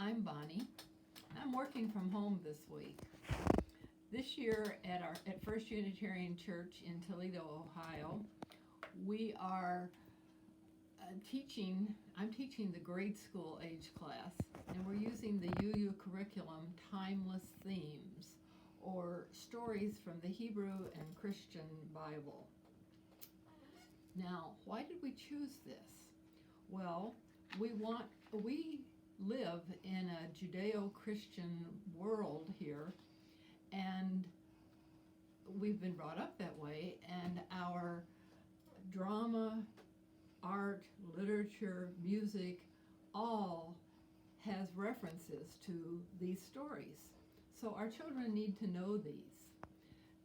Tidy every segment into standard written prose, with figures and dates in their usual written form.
I'm Bonnie. I'm working from home this week. This year at First Unitarian Church in Toledo, Ohio, we are I'm teaching the grade school age class, and we're using the UU curriculum Timeless Themes, or stories from the Hebrew and Christian Bible. Now, why did we choose this? Well, we live in a Judeo-Christian world here, and we've been brought up that way, and our drama, art, literature, music, all has references to these stories. So our children need to know these.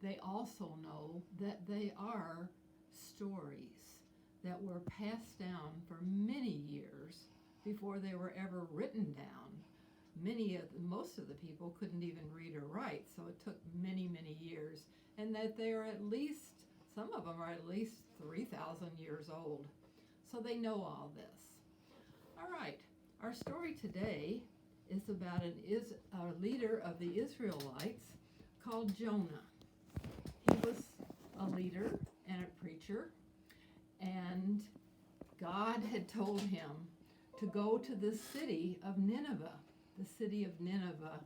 They also know that they are stories that were passed down for many years before they were ever written down. Most of the people couldn't even read or write, so it took many, many years, and that they are some of them are at least 3,000 years old. So they know all this. All right, our story today is about a leader of the Israelites called Jonah. He was a leader and a preacher, and God had told him to go to the city of Nineveh. The city of Nineveh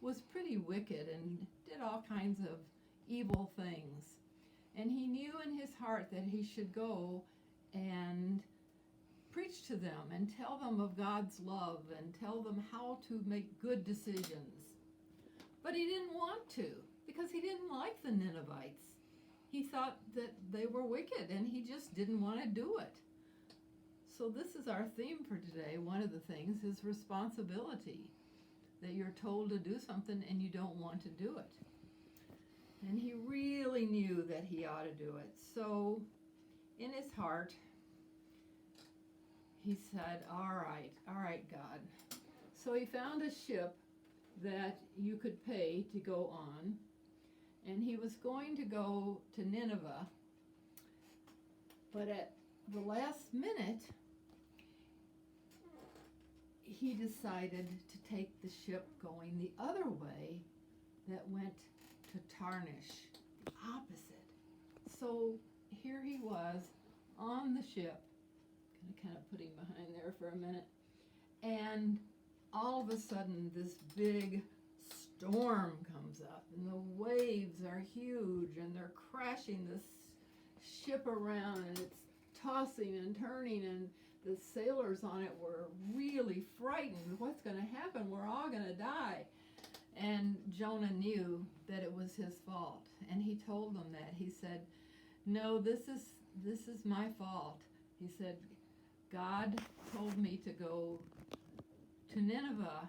was pretty wicked and did all kinds of evil things. And he knew in his heart that he should go and preach to them and tell them of God's love and tell them how to make good decisions. But he didn't want to, because he didn't like the Ninevites. He thought that they were wicked, and he just didn't want to do it. So this is our theme for today. One of the things is responsibility, that you're told to do something and you don't want to do it. And he really knew that he ought to do it. So in his heart, he said, all right, God. So he found a ship that you could pay to go on, and he was going to go to Nineveh, but at the last minute, he decided to take the ship going the other way that went to Tarshish, the opposite. So here he was on the ship. Kind of put him behind there for a minute, and all of a sudden this big storm comes up, and the waves are huge, and they're crashing this ship around, and it's tossing and turning, and the sailors on it were really frightened. What's going to happen? We're all going to die. And Jonah knew that it was his fault, and he told them that. He said, no, this is my fault. He said, God told me to go to Nineveh,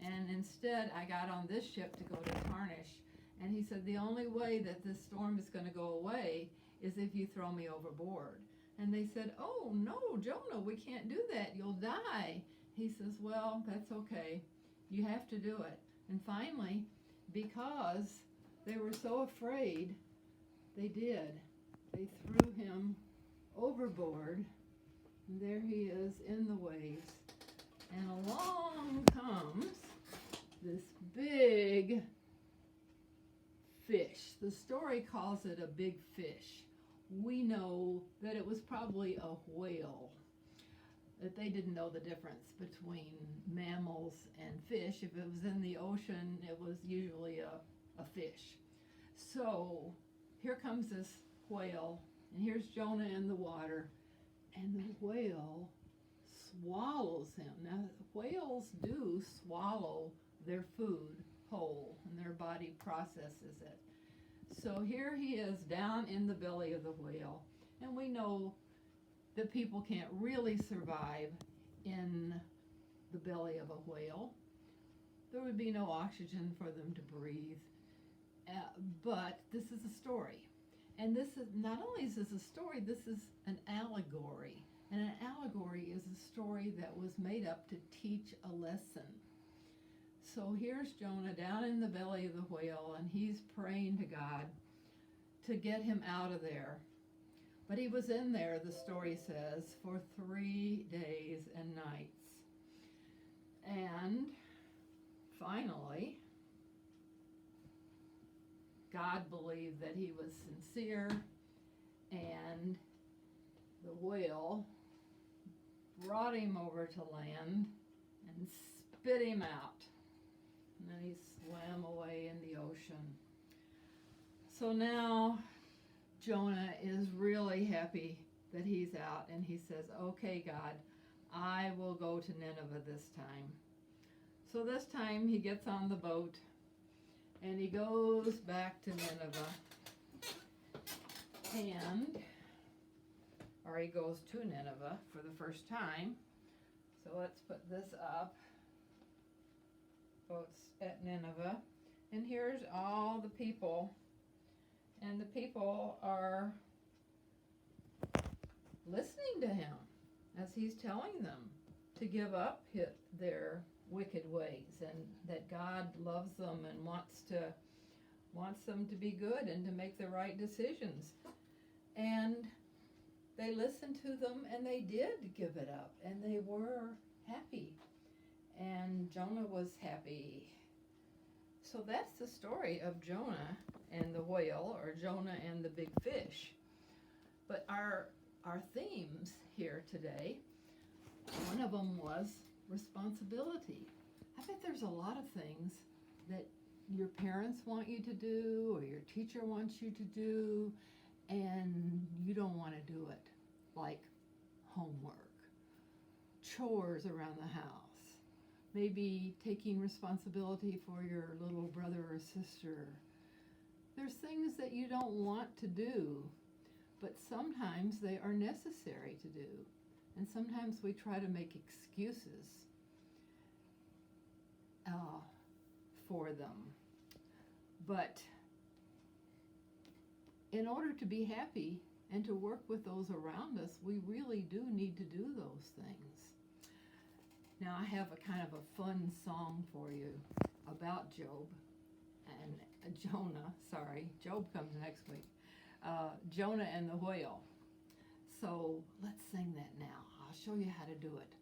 and instead I got on this ship to go to Tarshish. And he said, the only way that this storm is going to go away is if you throw me overboard. And they said, oh, no, Jonah, we can't do that. You'll die. He says, well, that's okay. You have to do it. And finally, because they were so afraid, they did. They threw him overboard. And there he is in the waves. And along comes this big fish. The story calls it a big fish. We know that it was probably a whale, that they didn't know the difference between mammals and fish. If it was in the ocean, it was usually a fish. So here comes this whale, and here's Jonah in the water, and the whale swallows him. Now, whales do swallow their food whole, and their body processes it. So here he is down in the belly of the whale, and we know that people can't really survive in the belly of a whale. There would be no oxygen for them to breathe. But this is a story. And this is not only is this a story, this is an allegory. And an allegory is a story that was made up to teach a lesson. So here's Jonah down in the belly of the whale, and he's praying to God to get him out of there. But he was in there, the story says, for 3 days and nights. And finally, God believed that he was sincere, and the whale brought him over to land and spit him out. And then he swam away in the ocean. So now Jonah is really happy that he's out, and he says, okay, God, I will go to Nineveh this time. So this time he gets on the boat and he goes back to Nineveh, or he goes to Nineveh for the first time. So let's put this up. Boats at Nineveh. And here's all the people. And the people are listening to him as he's telling them to give up their wicked ways, and that God loves them and wants them to be good and to make the right decisions. And they listened to them, and they did give it up, and they were happy. And Jonah was happy. So that's the story of Jonah and the whale, or Jonah and the big fish. But our themes here today, one of them was responsibility. I bet there's a lot of things that your parents want you to do, or your teacher wants you to do, and you don't want to do it, like homework, chores around the house, maybe taking responsibility for your little brother or sister. There's things that you don't want to do, but sometimes they are necessary to do. And sometimes we try to make excuses for them. But in order to be happy and to work with those around us, we really do need to do those things. Now, I have a kind of a fun song for you about Job and Jonah. Sorry, Job comes next week. Jonah and the whale. So let's sing that now. I'll show you how to do it.